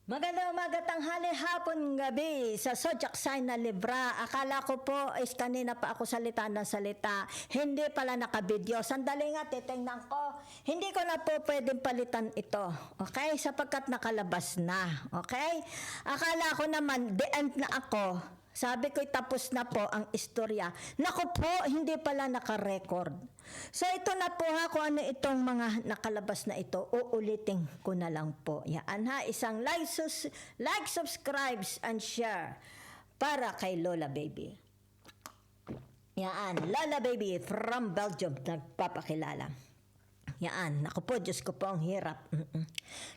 Magandang umaga, tanghali, hapon, gabi sa Zodiac Sign na Libra. Akala ko po is kanina pa ako salita ng salita. Hindi pala nakabideo. Sandali nga, titingnan ko. Hindi ko na po pwedeng palitan ito. Okay? Sapagkat nakalabas na. Okay? Akala ko naman, the end na ako. Sabi ko, tapos na po ang istorya. Naku po, hindi pala nakarecord. So ito na po ha, kung ano itong mga nakalabas na ito, uulitin ko na lang po. Yan ha, isang like, subscribes, and share para kay Lola Baby. Yan, Lola Baby from Belgium, nagpapakilala. Yan, naku po, Diyos ko po, ang hirap.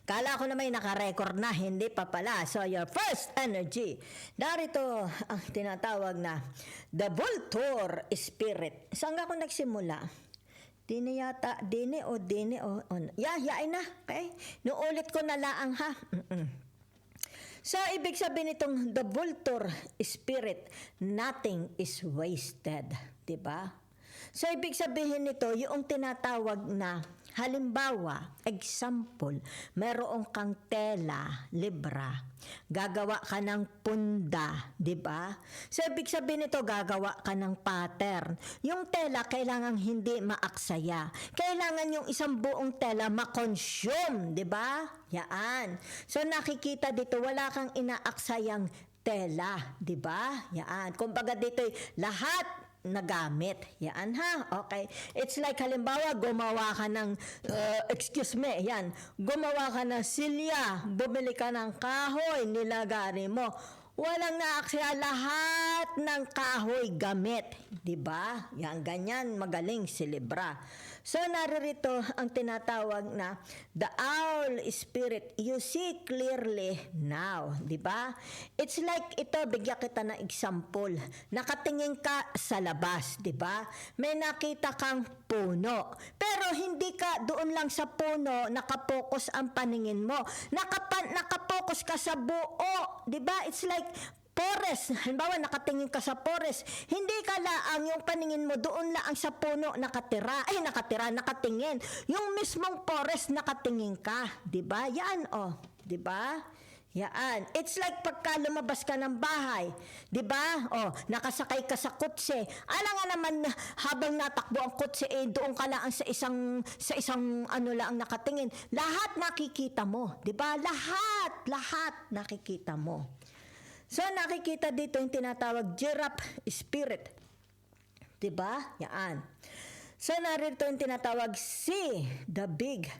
Kala ko na may nakarecord na, hindi pa pala. So, your first energy. Narito ang tinatawag na The Vulture Spirit. Saan ako nagsimula? Dini yata, dini o. Yain na, okay? Nuulit ko na laang ha. So, ibig sabihin nitong The Vulture Spirit, nothing is wasted. Diba? So, ibig sabihin nito, yung tinatawag na, halimbawa, example, meron kang tela, libra, gagawa ka ng punda, di ba? So, ibig sabihin nito, gagawa ka ng pattern. Yung tela, kailangan hindi maaksaya. Kailangan yung isang buong tela ma-consume, di ba? Yaan. So, nakikita dito, wala kang inaaksayang tela, di ba? Yaan. Kumbaga dito, lahat nagamit. Yan ha. Okay. It's like halimbawa, gumawa ka ng, gumawa ka ng silya, bumili ka ng kahoy, nilagari mo. Walang naaksaya, lahat ng kahoy gamit. Diba? Yan, ganyan, magaling si Libra. So, naririto ang tinatawag na the owl spirit. You see clearly now. Diba? It's like ito, bigyan kita ng example. Nakatingin ka sa labas. Diba? May nakita kang puno. Pero hindi ka doon lang sa puno, nakapokus ang paningin mo. Nakapokus ka sa buo. Diba? It's like forest. Halimbawa, nakatingin ka sa forest. Hindi ka laang yung paningin mo doon laang sa puno nakatingin. Yung mismong forest nakatingin ka. Diba? Yan Diba? Yan. It's like pagka lumabas ka ng bahay. Diba? Nakasakay ka sa kutse. Alam nga naman, habang natakbo ang kutse, doon ka lang sa isang ano lang nakatingin. Lahat nakikita mo. Diba? Lahat nakikita mo. So, nakikita dito yung tinatawag giraffe spirit. Diba? Yan. So, narito yung tinatawag see the big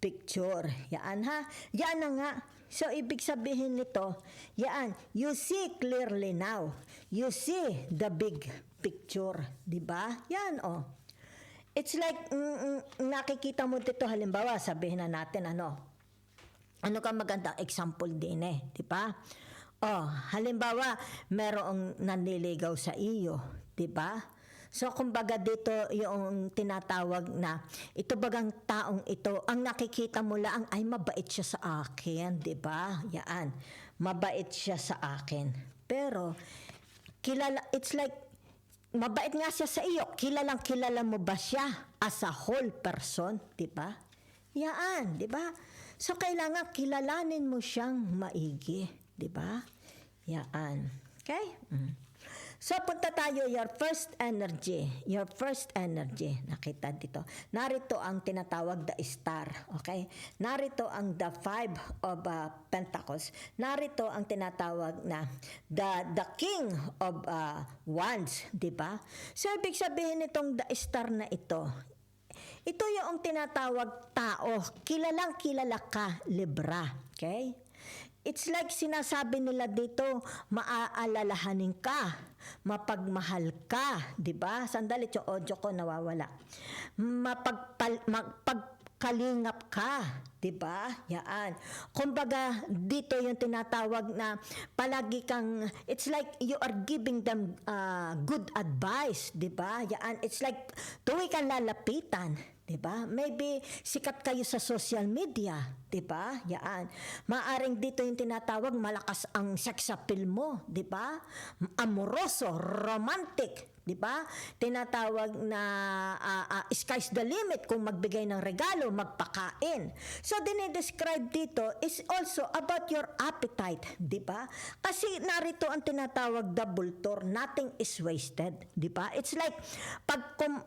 picture. Yan ha. Yan na nga. So, ibig sabihin nito, yan, you see clearly now. You see the big picture. Diba? Yan It's like, nakikita mo dito, halimbawa, sabihin na natin, ano ka magandang example din diba? Halimbawa, merong nanliligaw sa iyo, di ba? So, kumbaga dito yung tinatawag na, ito bagang taong ito, ang nakikita mo lang ay mabait siya sa akin, di ba? Yan, mabait siya sa akin. Pero, it's like, mabait nga siya sa iyo, kilala mo ba siya as a whole person, di ba? Yan, di ba? So, kailangan kilalanin mo siyang maigi. Diba? Yan. Okay? So, punta tayo, your first energy. Your first energy. Nakita dito. Narito ang tinatawag the star. Okay? Narito ang the five of pentacles. Narito ang tinatawag na the king of wands. Diba? So, ibig sabihin nitong the star na ito, ito yung tinatawag tao. Kilalang kilala ka, Libra. Okay? It's like sinasabi nila dito, maaalalahanin ka, mapagmahal ka, di ba? Sandali, yung audio ko nawawala. Magpagkalingap ka, di ba? Yan. Kumbaga, dito yung tinatawag na palagi kang, it's like you are giving them good advice, di ba? Yan. It's like tuwi kang lalapitan, diba? Maybe sikat kayo sa social media, diba? Yan. Maaring dito yung tinatawag malakas ang sex appeal mo, diba? Amoroso, romantic, 'di ba? Tinatawag na sky's the limit kung magbigay ng regalo, magpakain. So dinidescribe dito is also about your appetite, 'di ba? Kasi narito ang tinatawag double tour, nothing is wasted, 'di ba? It's like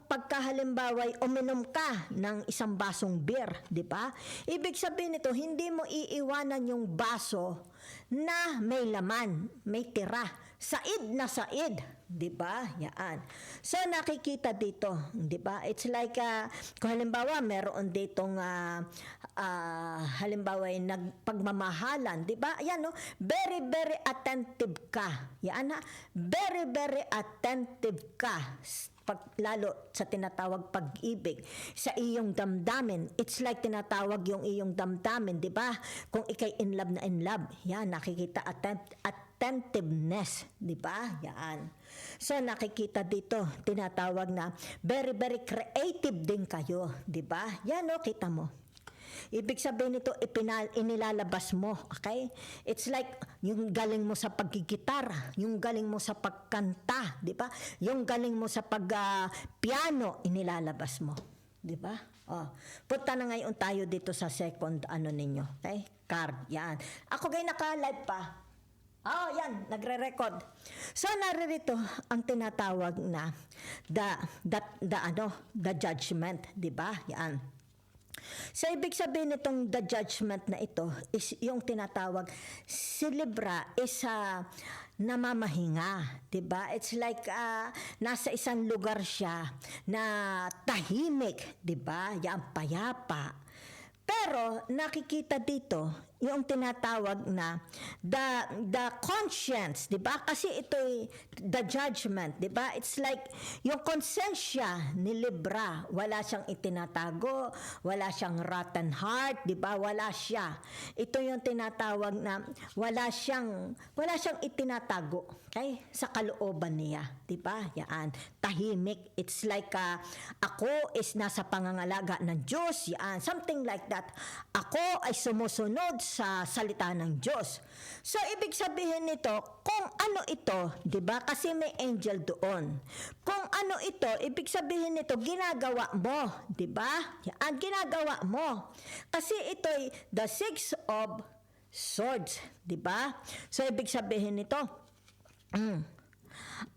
pagkahalimbawa uminom ka ng isang basong beer, 'di ba? Ibig sabihin nito, hindi mo iiwanan yung baso na may laman, may tira. Said na said, 'di ba? Yan. So nakikita dito, 'di ba? It's like kung halimbawa meron ditong halimbawa ay nagpagmamahalan, 'di ba? Yan no, very very attentive ka. Yan ha. Very very attentive ka. Lalo sa tinatawag pag-ibig sa iyong damdamin. It's like tinatawag yung iyong damdamin, 'di ba? Kung ikay in love. Yan, nakikita attentiveness, 'di ba? Yan. So nakikita dito, tinatawag na very very creative din kayo, 'di ba? Yan no, kita mo. Ibig sabihin nito, inilalabas mo, okay? It's like yung galing mo sa paggigitar, yung galing mo sa pagkanta, di ba? Yung galing mo sa pag-piano, inilalabas mo, di ba? Oh, punta na ngayon tayo dito sa second ninyo, okay? Card, yan. Ako kayo naka-live pa. Oh, yan, nagre-record. So naririto ang tinatawag na the judgment, di ba? Yan. So, ibig sabihin nitong the judgment na ito is yung tinatawag, si Libra is namamahinga, diba? It's like nasa isang lugar siya na tahimik, diba? Yan, payapa. Pero nakikita dito yung tinatawag na the conscience, 'di ba? Kasi ito'y the judgment, 'di ba? It's like yung konsensya ni Libra, wala siyang itinatago, wala siyang rotten heart, 'di ba? Wala siya. Ito yung tinatawag na wala siyang itinatago, okay? Sa kalooban niya, 'di ba? Yan, tahimik. It's like ako is nasa pangangalaga ng Diyos, yan, something like that. Ako ay sumusunod sa salita ng Diyos. So, ibig sabihin nito, kung ano ito, di ba? Kasi may angel doon. Kung ano ito, ibig sabihin nito, ginagawa mo, di ba? Yan, ginagawa mo. Kasi ito'y the Six of Swords, di ba? So, ibig sabihin nito,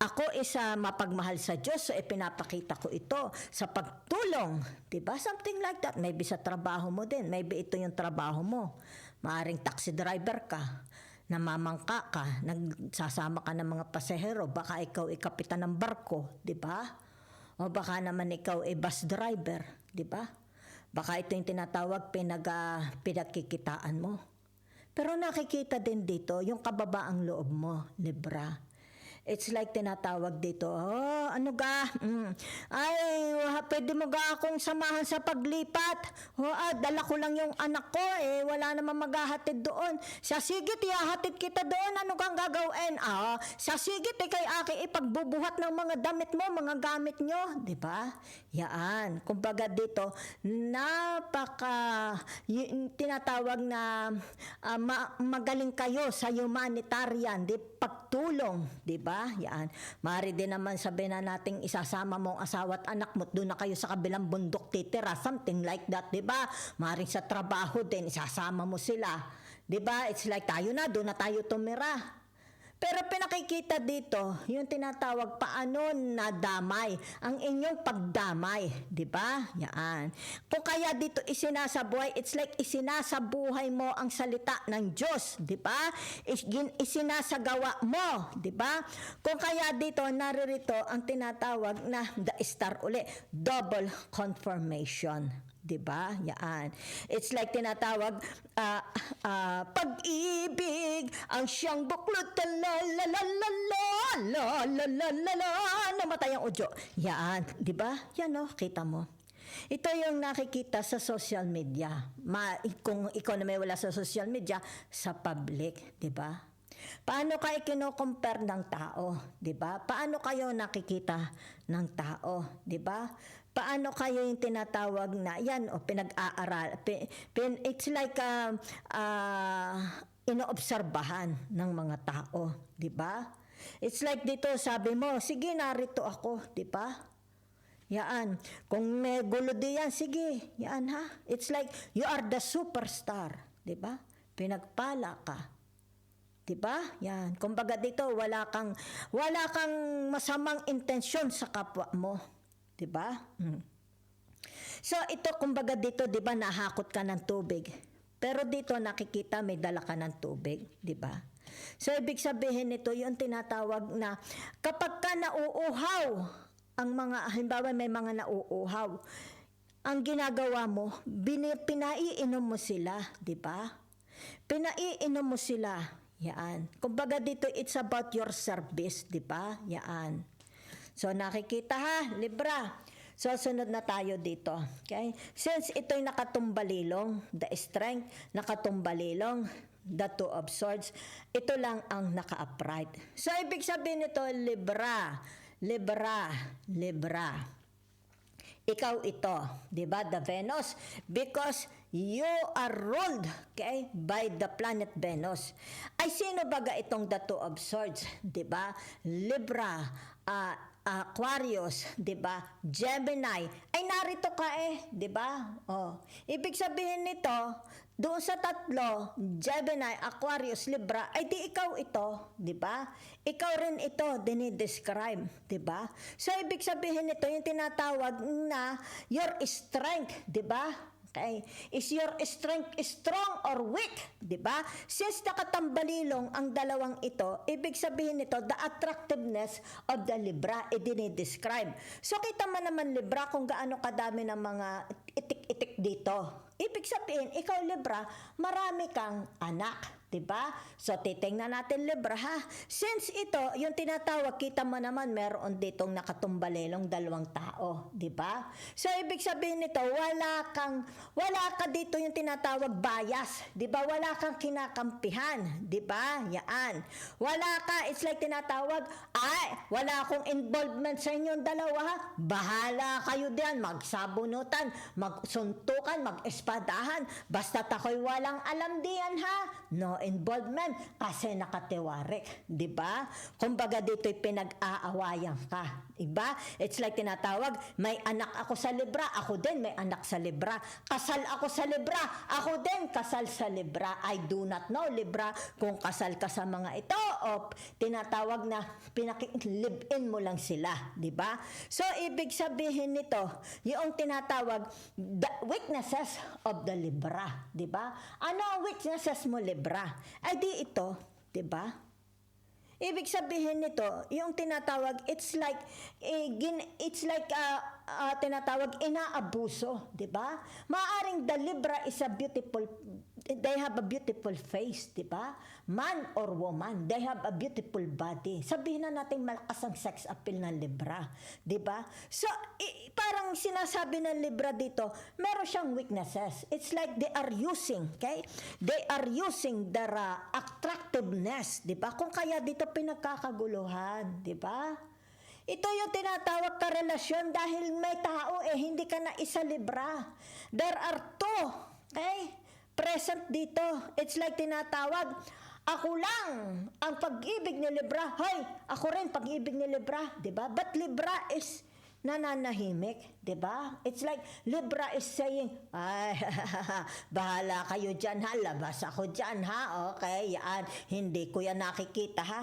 ako isa mapagmahal sa Diyos, so ipinapakita ko ito sa pagtulong. Diba? Something like that. Maybe sa trabaho mo din. Maybe ito yung trabaho mo. Maaring taxi driver ka, namamangka ka, nagsasama ka ng mga pasahero, baka ikaw ay kapitan ng barko, diba? O baka naman ikaw ay bus driver, diba? Baka ito yung tinatawag pinagkikitaan mo. Pero nakikita din dito yung kababaang loob mo, Libra. It's like tinatawag dito, ano ga? Ay, pwede mo ga akong samahan sa paglipat? Dala ko lang yung anak ko, wala namang maghahatid doon. Sa sigit, ihahatid kita doon, ano kang gagawin? Sa sigit, kay aki ipagbubuhat ng mga damit mo, mga gamit nyo. Diba? Yaan. Kumbaga dito, tinatawag na magaling kayo sa humanitarian, pagtulong, diba? Yan. Maaari din naman sabihin na nating isasama mo ang asawa at anak mo, doon na kayo sa kabilang bundok titira, something like that, diba? Maaring sa trabaho din, isasama mo sila. Diba? It's like tayo na, doon na tayo tumira. Pero pinakikita dito, yung tinatawag paano nadamay, ang inyong pagdamay, di ba? Yan. Kung kaya dito isinasabuhay, it's like isinasabuhay mo ang salita ng Diyos, di ba? Isinasagawa mo, di ba? Kung kaya dito, naririto ang tinatawag na the star uli, double confirmation. Diba? Yan. It's like tinatawag, pag-ibig, ang siyang buklod, namatay ang udyo. Yan. Diba? Yan o, kita mo. Ito yung nakikita sa social media. Kung ikaw na may wala sa social media, sa public. Diba? Paano kayo kino-compare ng tao? Diba? Paano kayo nakikita ng tao? Diba? Paano kayo yung tinatawag na yan o pinag-aaral? It's like inoobserbahan ng mga tao, di ba? It's like dito, sabi mo, sige, narito ako, di ba? Yaan. Kung may gulo diyan, sige, yaan ha. It's like, you are the superstar, di ba? Pinagpala ka. Di ba? Yan. Kumbaga dito, wala kang masamang intensyon sa kapwa mo. Di ba? So, ito, kumbaga dito, di ba, nahakot ka ng tubig. Pero dito nakikita may dala ka ng tubig, di ba? So ibig sabihin nito, yung tinatawag na kapag ka nauuhaw, ang mga halimbawa may mga nauuhaw, ang ginagawa mo, pinaiinom mo sila, di ba? Pinaiinom mo sila, yaan. Kumbaga dito, it's about your service, di ba? Yaan. So nakikita ha, Libra. So, sunod na tayo dito. Okay? Since ito'y nakatumbalilong, the strength, nakatumbalilong, the two of swords, ito lang ang naka-upright. So, ibig sabihin nito, Libra, Libra, Libra. Ikaw ito, di ba? The Venus. Because you are ruled, okay, by the planet Venus. Ay, sino baga itong the two of swords? Di ba? Libra, Aquarius, 'di ba? Gemini. Ay narito ka 'di ba? Oh. Ibig sabihin nito, doon sa tatlo, Gemini, Aquarius, Libra, ay di ikaw ito, 'di ba? Ikaw rin ito dinidescribe, 'di ba? So ibig sabihin nito, yung tinatawag na your strength, 'di ba? Okay. Is your strength strong or weak? Diba? Since nakatambalilong ang dalawang ito, ibig sabihin nito, the attractiveness of the Libra, i-describe. So, kita mo naman, Libra, kung gaano kadami ng mga itik-itik dito. Ibig sabihin, ikaw, Libra, marami kang anak. Diba? So, titingnan natin, Libra, ha? Since ito, yung tinatawag, kita mo naman, meron ditong nakatumbalelong dalawang tao. Diba? So, ibig sabihin nito, wala ka dito yung tinatawag bias. Diba? Wala kang kinakampihan. Diba? Yaan. Wala ka, it's like tinatawag, wala akong involvement sa inyong dalawa. Bahala kayo diyan, magsabunutan, magsuntukan, mag-espadahan. Basta't ako'y walang alam diyan, ha? No involvement kasi nakatiwarik, di ba? Kumbaga dito'y pinag-aawayan ka, di ba? It's like tinatawag, may anak ako sa Libra, ako din may anak sa Libra. Kasal ako sa Libra, ako din kasal sa Libra. I do not know, Libra, kung kasal ka sa mga ito o tinatawag na live-in mo lang sila, di ba? So, ibig sabihin nito, yung tinatawag, the weaknesses of the Libra, di ba? Ano ang weaknesses mo, Libra? Ay di ito, 'di ba? Ibig sabihin nito, yung tinatawag, it's like tinatawag inaabuso, 'di ba? Maaring the Libra is a beautiful, they have a beautiful face, 'di ba? Man or woman, they have a beautiful body. Sabihin na natin malakas ang sex appeal ng Libra, 'di ba? So parang sinasabi ng Libra dito, meron siyang weaknesses. It's like they are using, okay? They are using their attractiveness, 'di ba? Kung kaya dito pinagkakaguluhan, 'di ba? Ito yung tinatawag ka relasyon dahil may tao hindi ka na isa, Libra. There are two, okay? Present dito. It's like tinatawag, ako lang ang pag-ibig ni Libra. Hoy, ako rin pag-ibig ni Libra, 'di ba? But Libra is nananahimik, 'di ba? It's like Libra is saying, bahala kayo diyan ha, labas ako diyan ha. Okay, yan, hindi ko yan nakikita ha.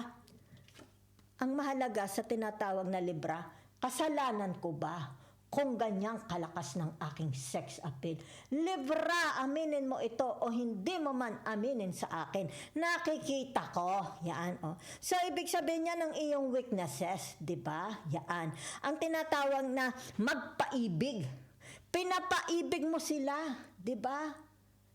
Ang mahalaga sa tinatawag na Libra, kasalanan ko ba kung ganyang kalakas ng aking sex appeal? Libra, aminin mo ito o hindi mo man aminin sa akin. Nakikita ko. Yan, oh. So, ibig sabihin niya ng iyong weaknesses, di ba? Yan. Ang tinatawag na magpaibig. Pinapaibig mo sila, di ba?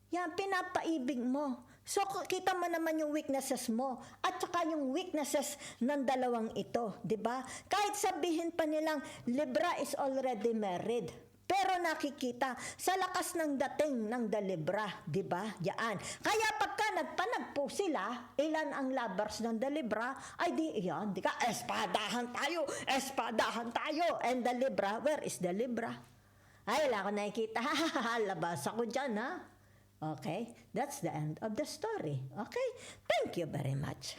Yan, pinapaibig mo. So, kita mo naman yung weaknesses mo at saka yung weaknesses ng dalawang ito, di ba? Kahit sabihin pa nilang Libra is already married, pero nakikita sa lakas ng dating ng the Libra, di ba? Yaan. Kaya pagka nagpanagpo sila, ilan ang lovers ng the Libra, ay di yan, di ka, espadahan tayo. And the Libra, where is the Libra? Ay, wala ko nakikita. Labas ako dyan, ha? Okay, that's the end of the story. Okay, thank you very much.